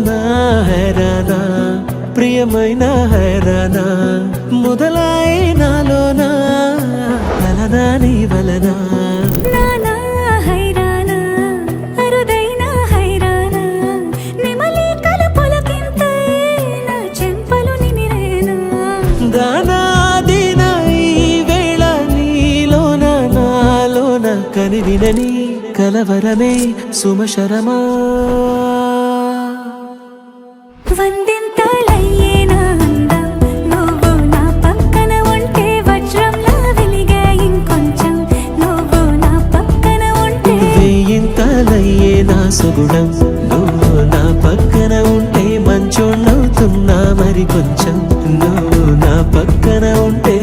నా హైరానా ప్రియమైన హైరానా మొదలైనాలోనా వలనా నీ వలనా కని వినని కలవరమే సుమశరమా వందింతలయ్యేనా అందం నువ్వు నా పక్కన ఉంటే వజ్రంలా వెలిగే ఇంకొంచెం నువ్వు నా పక్కన ఉంటే వేయింతలయ్యేనా సుగుణం నువ్వు నా పక్కన ఉంటే మంచోణ్ణవుతున్నా మరి కొంచెం నువ్వు నా పక్కన ఉంటే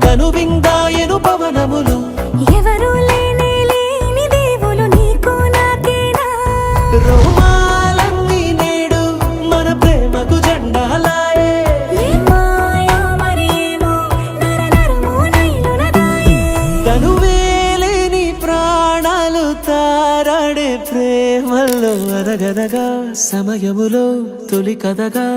కనువిందాయను పవనములు ఎవరు లేని దేవులు నీకు నాకేనా రోమాలన్నీ నేడు మన ప్రేమకు జెండాలాయే కనువేలేని ప్రాణాలు తారాడే ప్రేమల్లో అదగదగా సమయములో తొలి కదగా